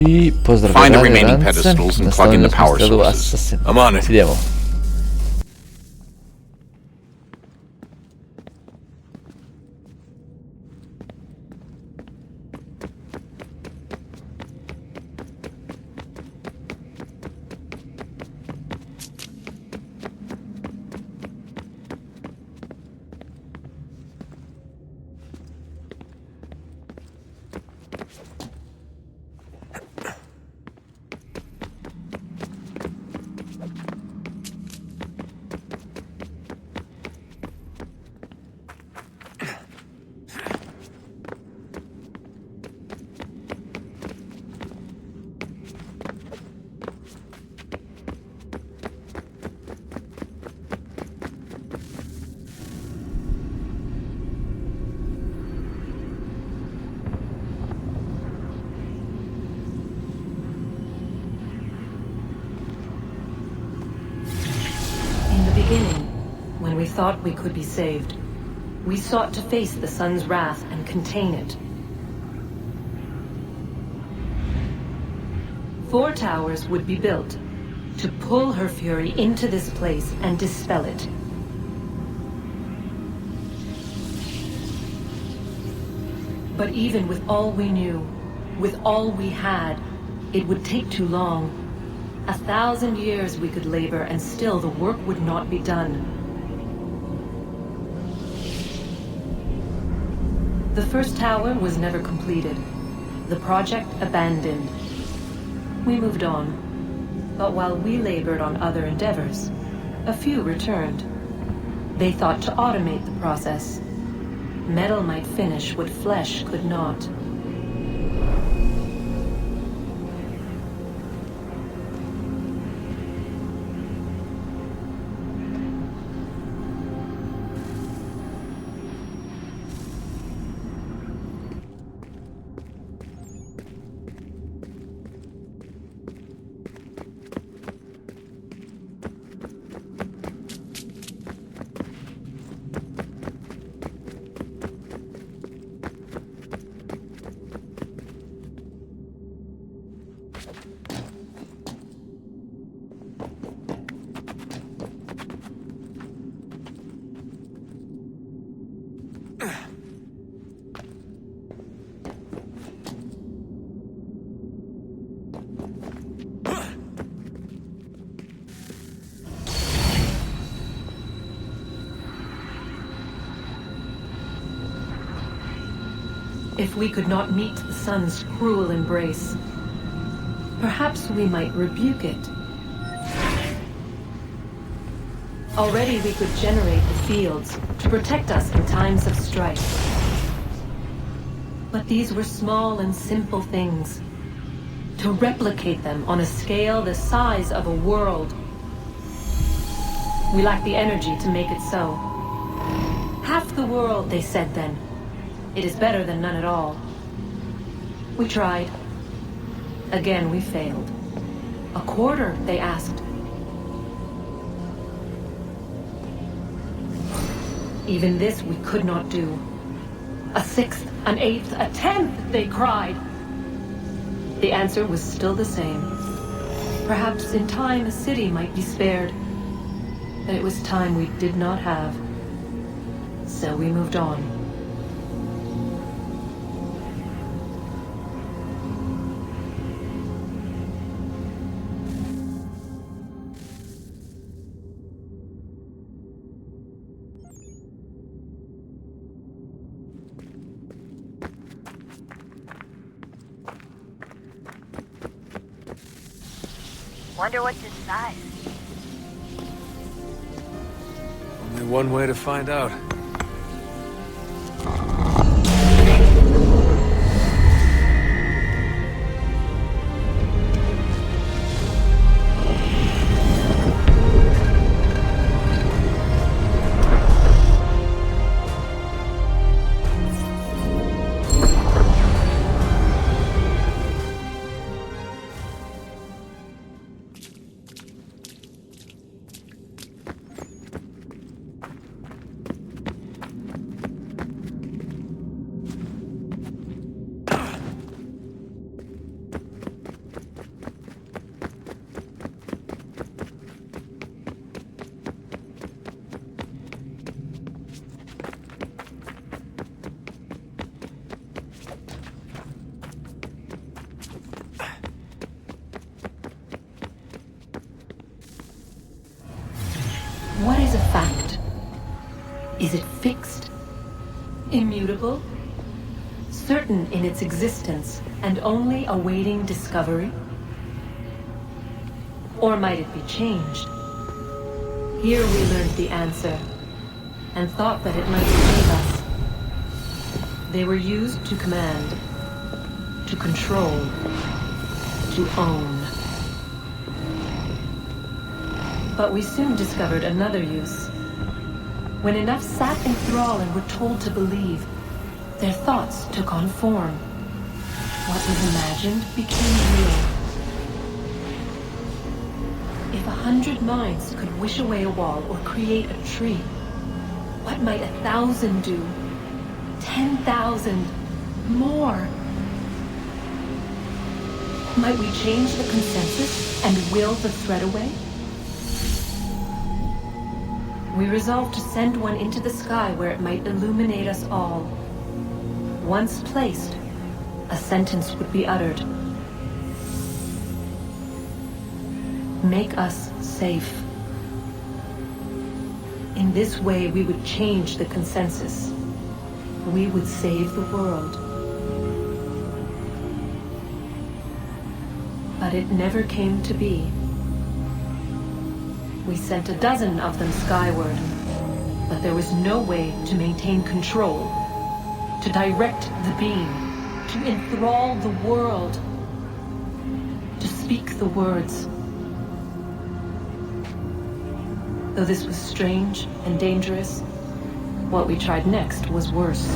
I pozdrav Find the rane remaining rance, pedestals and plug in the power nastavljamo s sources. Assassin. I'm on it. Idemo. When we thought we could be saved, we sought to face the sun's wrath and contain it. 4 towers would be built to pull her fury into this place and dispel it. But even with all we knew, with all we had, it would take too long. 1,000 years we could labor and still the work would not be done. The first tower was never completed. The project abandoned. We moved on. But while we labored on other endeavors, a few returned. They thought to automate the process. Metal might finish what flesh could not. If we could not meet the sun's cruel embrace, perhaps we might rebuke it. Already we could generate the fields to protect us in times of strife. But these were small and simple things. To replicate them on a scale the size of a world, we lack the energy to make it so. Half the world, they said then. It is better than none at all. We tried. Again, we failed. A quarter, they asked. Even this we could not do. A sixth, an eighth, a tenth, they cried. The answer was still the same. Perhaps in time a city might be spared. But it was time we did not have. So we moved on. Wonder what's inside. Only one way to find out. Is it fixed? Immutable? Certain in its existence and only awaiting discovery? Or might it be changed? Here we learned the answer, and thought that it might save us. They were used to command, to control, to own. But we soon discovered another use. When enough sat in thrall and were told to believe, their thoughts took on form. What was imagined became real. If 100 minds could wish away a wall or create a tree, what might 1,000 do? 10,000? More? Might we change the consensus and will the thread away? We resolved to send one into the sky where it might illuminate us all. Once placed, a sentence would be uttered. Make us safe. In this way, we would change the consensus. We would save the world. But it never came to be. We sent a dozen of them skyward, but there was no way to maintain control, to direct the beam, to enthrall the world, to speak the words. Though this was strange and dangerous, what we tried next was worse.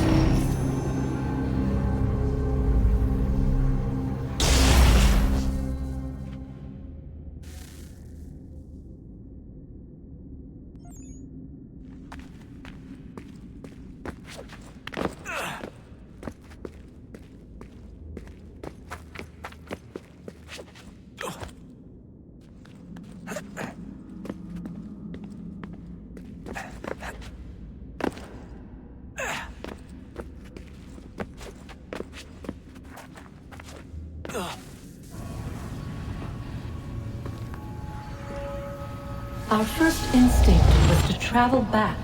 Our first instinct was to travel back,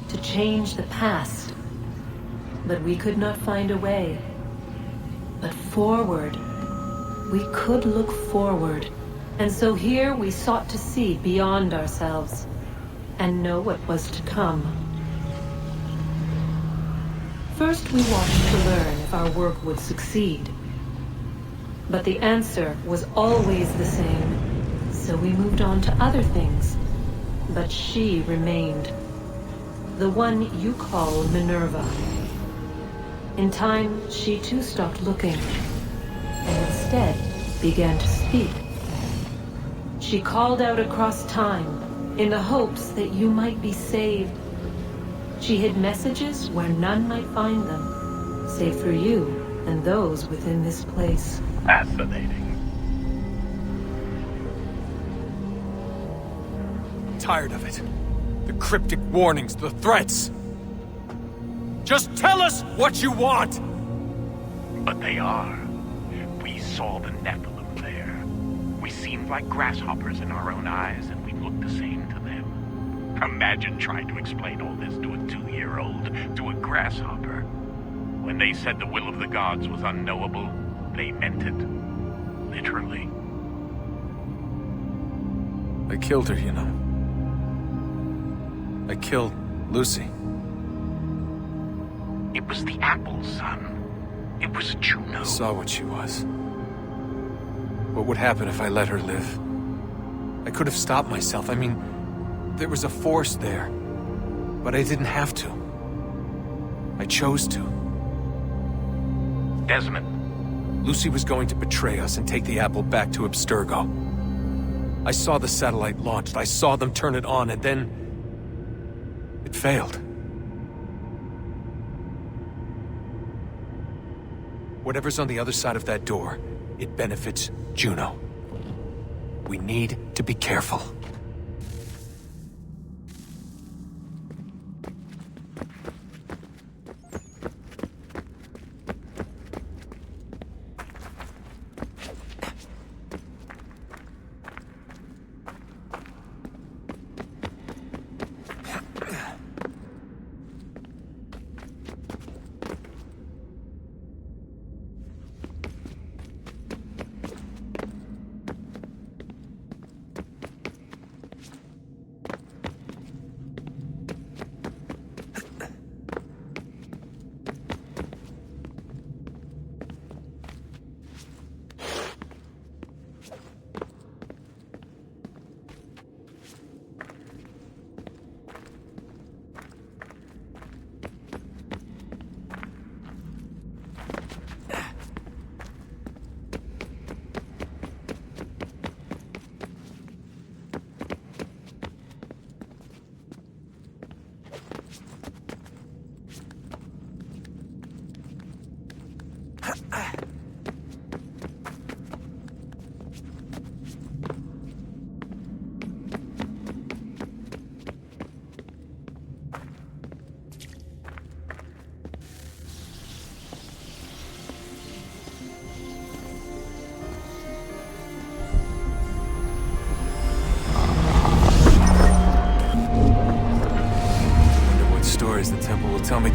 to change the past. But we could not find a way. But forward, we could look forward. And so here we sought to see beyond ourselves and know what was to come. First we watched to learn if our work would succeed. But the answer was always the same. So we moved on to other things, but she remained. The one you call Minerva. In time, she too stopped looking, and instead began to speak. She called out across time, in the hopes that you might be saved. She hid messages where none might find them, save for you and those within this place. Fascinating. Tired of it. The cryptic warnings, the threats. Just tell us what you want! But they are. We saw the Nephilim there. We seemed like grasshoppers in our own eyes, and we looked the same to them. Imagine trying to explain all this to a 2-year-old, to a grasshopper. When they said the will of the gods was unknowable, they meant it. Literally. I killed her, you know. I killed Lucy. It was the apple, son. It was Juno. I saw what she was. What would happen if I let her live? I could have stopped myself. I mean, there was a force there. But I didn't have to. I chose to. Desmond. Lucy was going to betray us and take the apple back to Abstergo. I saw the satellite launched. I saw them turn it on, and then it failed. Whatever's on the other side of that door, it benefits Juno. We need to be careful.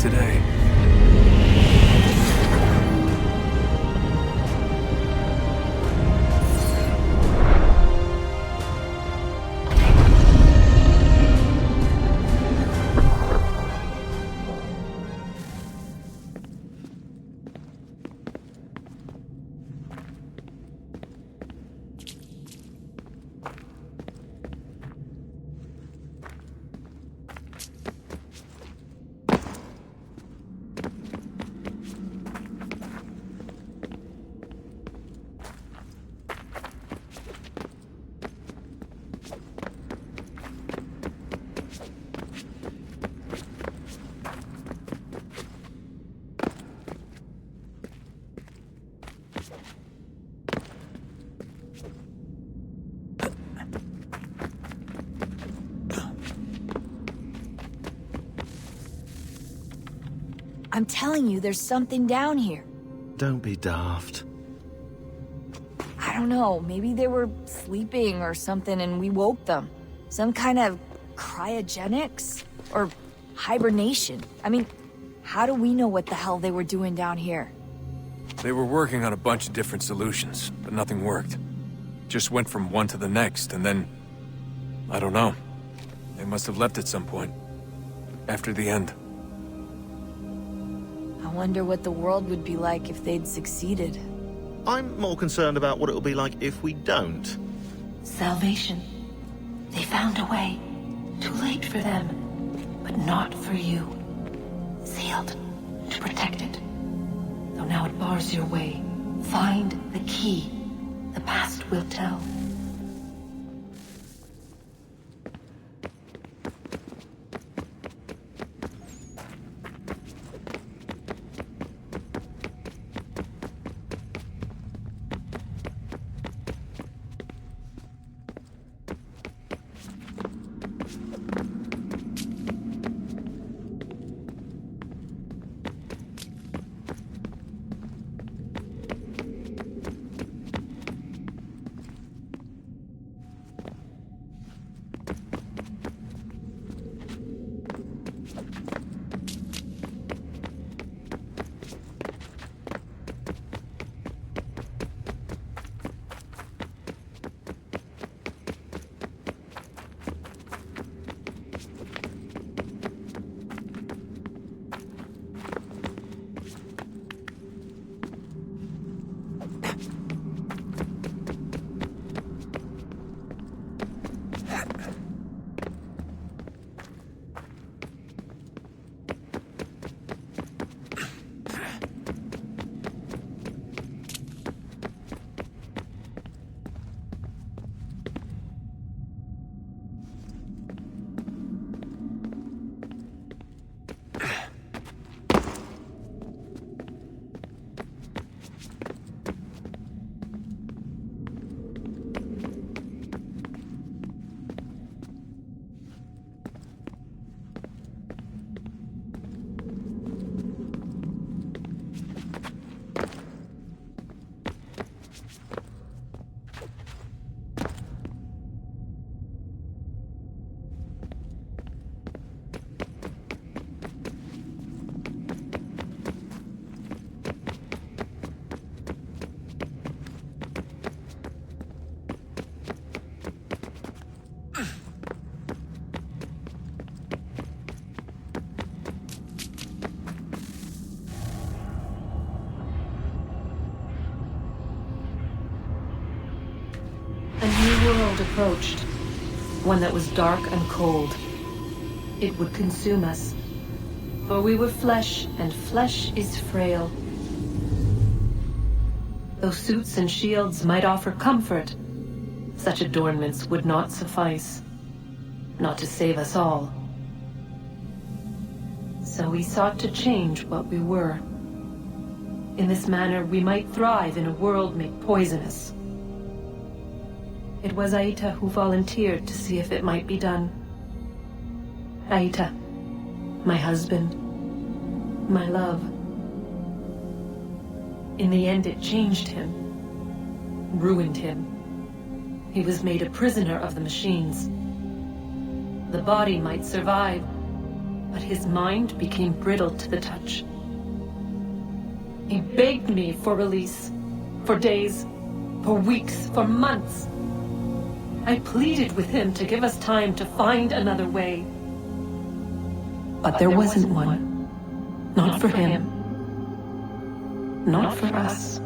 today. I'm telling you, there's something down here. Don't be daft. I don't know, maybe they were sleeping or something and we woke them. Some kind of cryogenics? Or hibernation. I mean, how do we know what the hell they were doing down here? They were working on a bunch of different solutions, but nothing worked. Just went from one to the next, and then... I don't know. They must have left at some point. After the end. I wonder what the world would be like if they'd succeeded. I'm more concerned about what it'll be like if we don't. Salvation. They found a way. Too late for them, but not for you. Sealed to protect it. Though now it bars your way. Find the key. The past will tell. A new world approached. One that was dark and cold. It would consume us. For we were flesh, and flesh is frail. Though suits and shields might offer comfort, such adornments would not suffice. Not to save us all. So we sought to change what we were. In this manner, we might thrive in a world made poisonous. It was Aita who volunteered to see if it might be done. Aita, my husband, my love. In the end, it changed him, ruined him. He was made a prisoner of the machines. The body might survive, but his mind became brittle to the touch. He begged me for release, for days, for weeks, for months. I pleaded with him to give us time to find another way. But there wasn't one. Not for him. Not for us.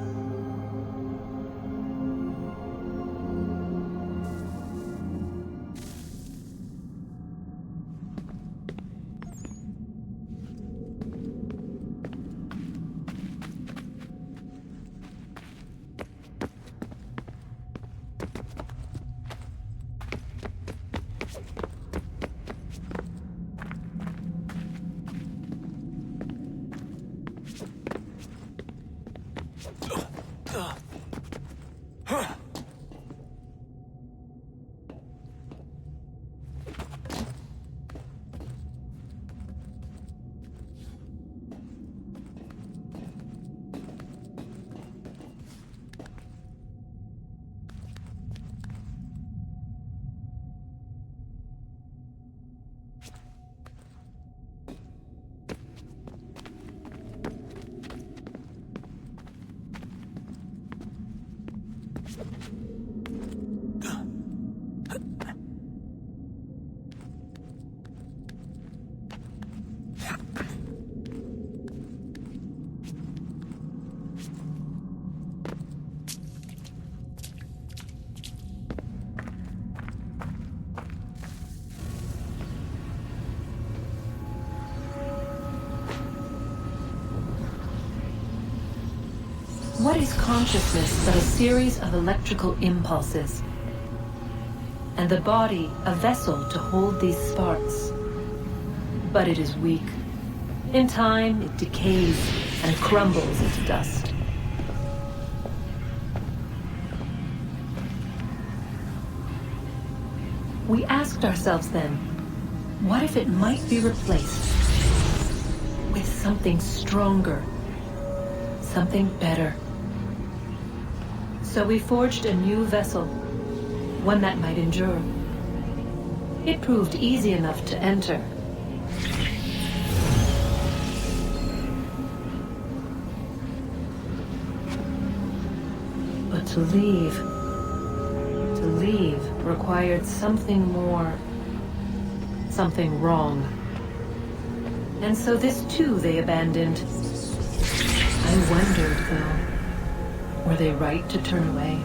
What is consciousness but a series of electrical impulses? And the body a vessel to hold these sparks. But it is weak. In time, it decays and crumbles into dust. We asked ourselves then, what if it might be replaced with something stronger, something better? So we forged a new vessel, one that might endure. It proved easy enough to enter. But to leave required something more, something wrong. And so this too they abandoned. I wondered, though, were they right to turn away?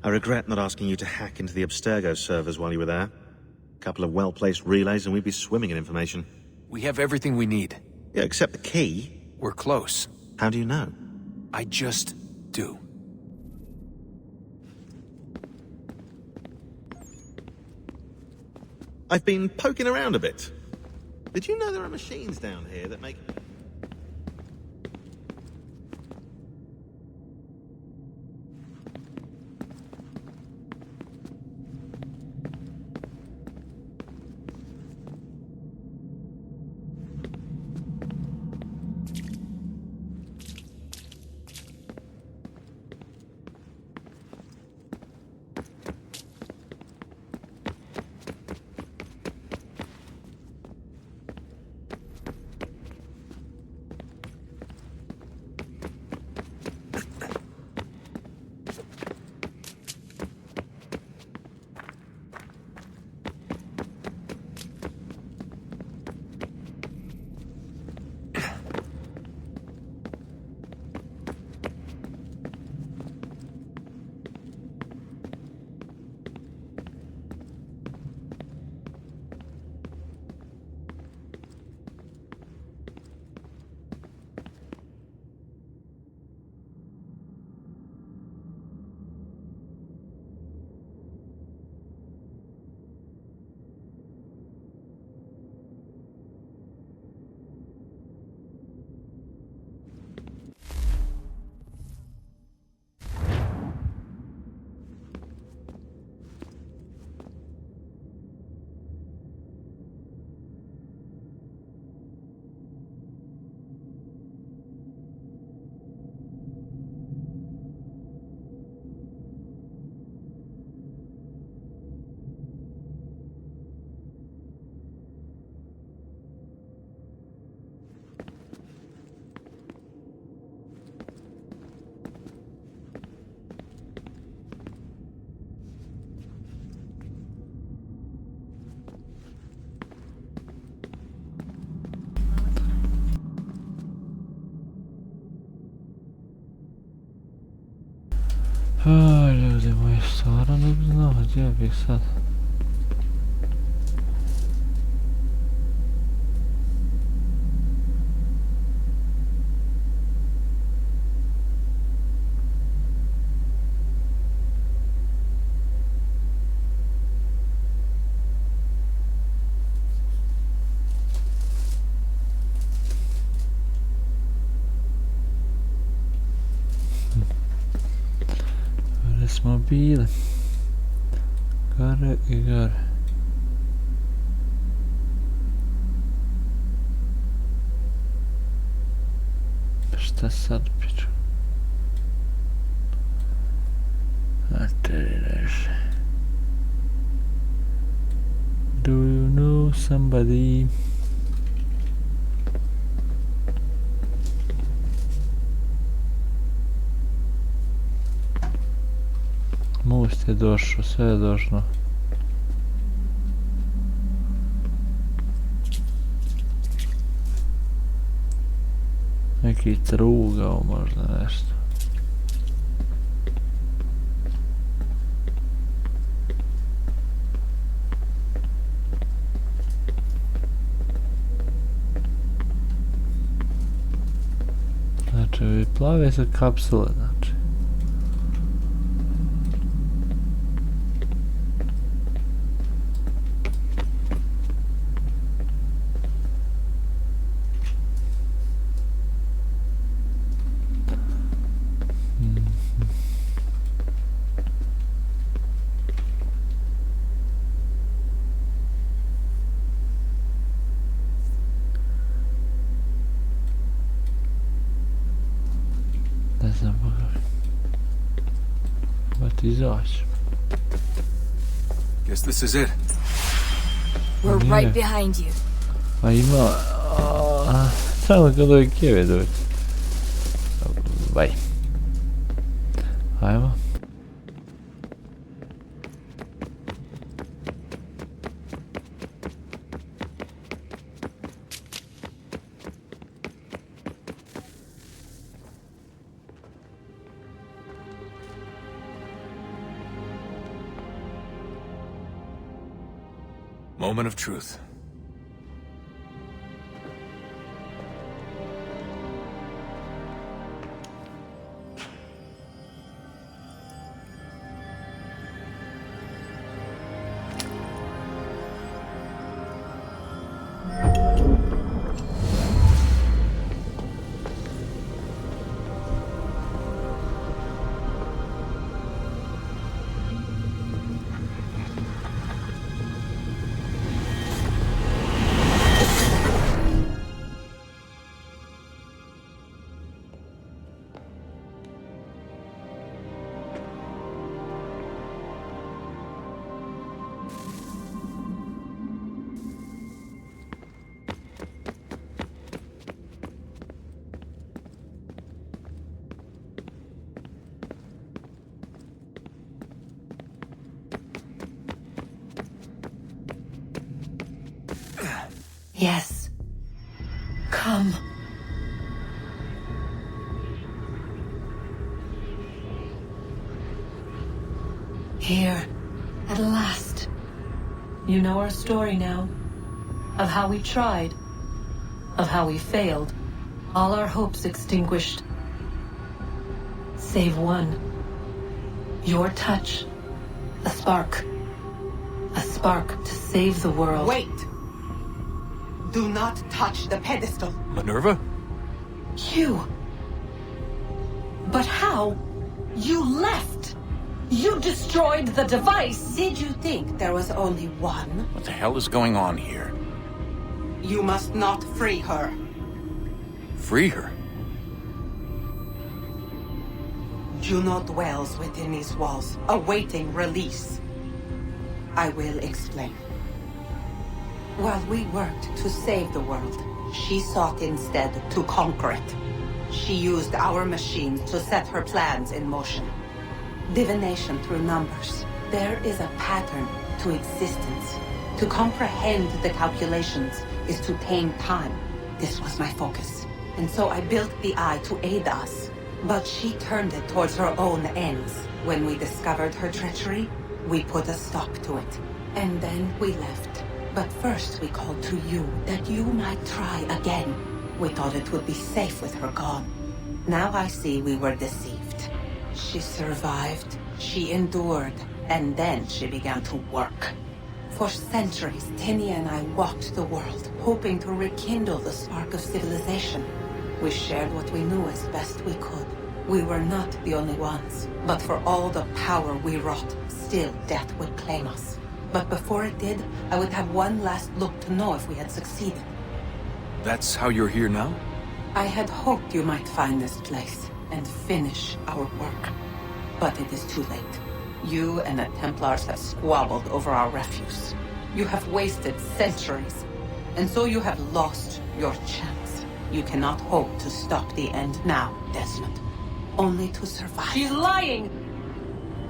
I regret not asking you to hack into the Abstergo servers while you were there. A couple of well-placed relays and we'd be swimming in information. We have everything we need. Yeah, except the key. We're close. How do you know? I just do. I've been poking around a bit. Did you know there are machines down here that make... Ljudi moji, stvarno ne bi znao gdje bih sad. Gdje smo bili? Gore i gore. Šta sad piću? A te reže. Do you know somebody? Most je došao, sve je došlo. Neki trugao možda nešto. Znači, plave se kapsule, znači. Ne znam boga. Ba ti izaći. Guess this is it. We're right behind you. Pa ima... Samo kad ove kjeve dođe. Baj. Ajmo. Moment of truth. Yes. Come. Here, at last. You know our story now. Of how we tried. Of how we failed. All our hopes extinguished. Save one. Your touch. A spark. A spark to save the world. Wait! Do not touch the pedestal. Minerva? You. But how? You left. You destroyed the device. Did you think there was only one? What the hell is going on here? You must not free her. Free her? Juno dwells within these walls, awaiting release. I will explain. While we worked to save the world, she sought instead to conquer it. She used our machines to set her plans in motion. Divination through numbers. There is a pattern to existence. To comprehend the calculations is to tame time. This was my focus. And so I built the eye to aid us. But she turned it towards her own ends. When we discovered her treachery, we put a stop to it. And then we left. But first we called to you, that you might try again. We thought it would be safe with her gone. Now I see we were deceived. She survived, she endured, and then she began to work. For centuries, Tinia and I walked the world, hoping to rekindle the spark of civilization. We shared what we knew as best we could. We were not the only ones, but for all the power we wrought, still death would claim us. But before it did, I would have one last look to know if we had succeeded. That's how you're here now? I had hoped you might find this place and finish our work. But it is too late. You and the Templars have squabbled over our refuse. You have wasted centuries, and so you have lost your chance. You cannot hope to stop the end now, Desmond. Only to survive. She's lying!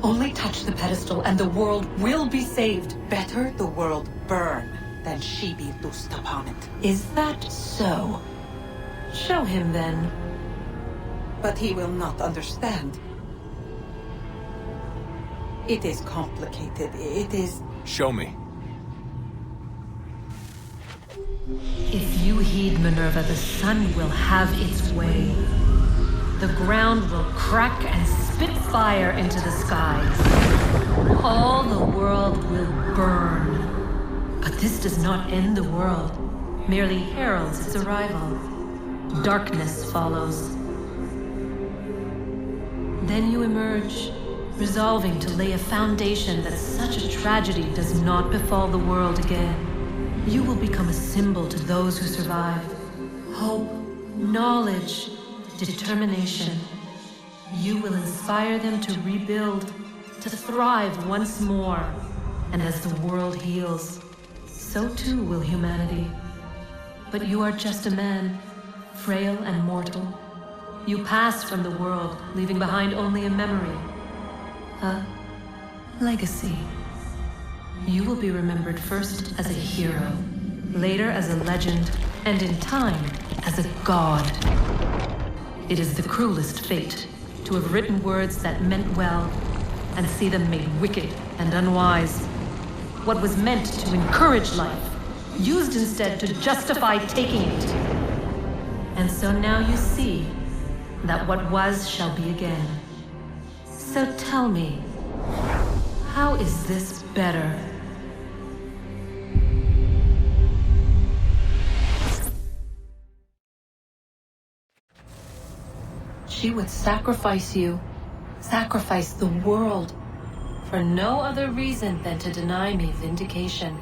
Only touch the pedestal and the world will be saved. Better the world burn than she be loosed upon it. Is that so? Show him then. But he will not understand. It is complicated. It is... Show me. If you heed Minerva, the sun will have its way. The ground will crack and spit fire into the skies. All the world will burn. But this does not end the world, merely heralds its arrival. Darkness follows. Then you emerge, resolving to lay a foundation that such a tragedy does not befall the world again. You will become a symbol to those who survive. Hope, knowledge, determination. You will inspire them to rebuild, to thrive once more. And as the world heals, so too will humanity. But you are just a man, frail and mortal. You pass from the world, leaving behind only a memory. A legacy. You will be remembered first as a hero, later as a legend, and in time, as a god. It is the cruelest fate to have written words that meant well, and see them made wicked and unwise. What was meant to encourage life, used instead to justify taking it. And so now you see that what was shall be again. So tell me, how is this better? She would sacrifice you, sacrifice the world, for no other reason than to deny me vindication.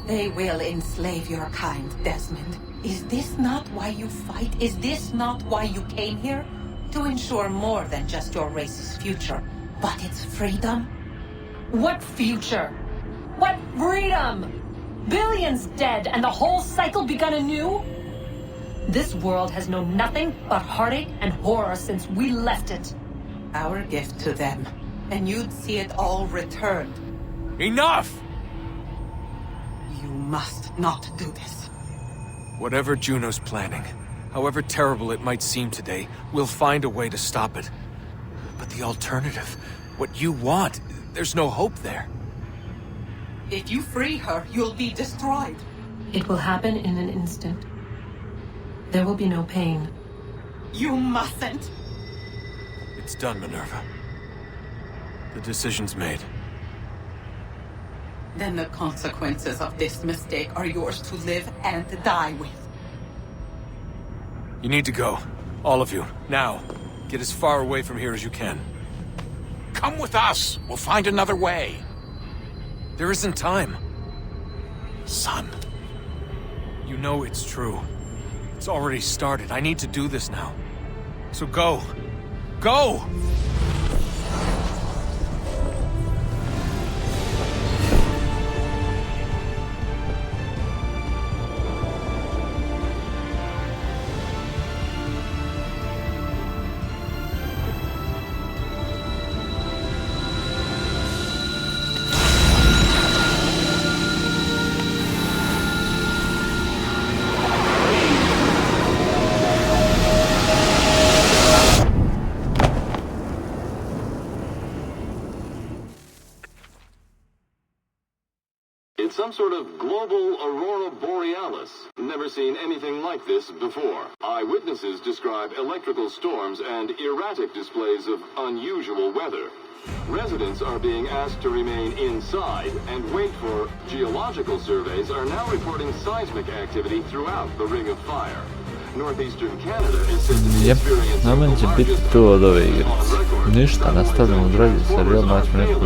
They will enslave your kind, Desmond. Is this not why you fight? Is this not why you came here? To ensure more than just your race's future, but its freedom? What future? What freedom? Billions dead and the whole cycle begun anew? This world has known nothing but heartache and horror since we left it. Our gift to them, and you'd see it all returned. Enough! You must not do this. Whatever Juno's planning, however terrible it might seem today, we'll find a way to stop it. But the alternative, what you want, there's no hope there. If you free her, you'll be destroyed. It will happen in an instant. There will be no pain. You mustn't. It's done, Minerva. The decision's made. Then the consequences of this mistake are yours to live and die with. You need to go. All of you. Now. Get as far away from here as you can. Come with us. We'll find another way. There isn't time. Son. You know it's true. It's already started. I need to do this now. So go. Go! It's some sort of global aurora borealis. Never seen anything like this before. Eyewitnesses describe electrical storms and erratic displays of unusual weather. Residents are being asked to remain inside and wait for geological surveys are now reporting seismic activity throughout the Ring of Fire. Northeastern Canada is said to be experiencing Nama će biti to od ove igrice. Ništa, nastavljamo dalje sa Real Match neku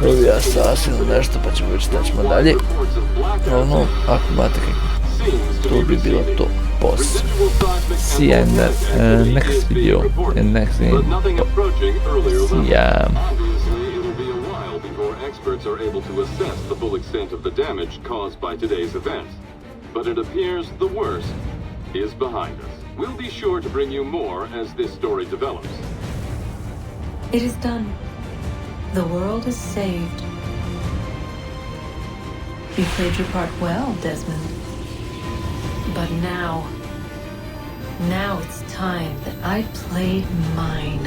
novi asasin ili nešto, pa ćemo vidjeti šta ćemo dalje. Ono, ako imate to bi bilo to. Boss. See ya in the next video and next game. See ya. Experts are able to assess the full extent of the damage caused by today's event. But it appears the worst is behind us. We'll be sure to bring you more as this story develops. It is done. The world is saved. You played your part well, Desmond. But now it's time that I played mine.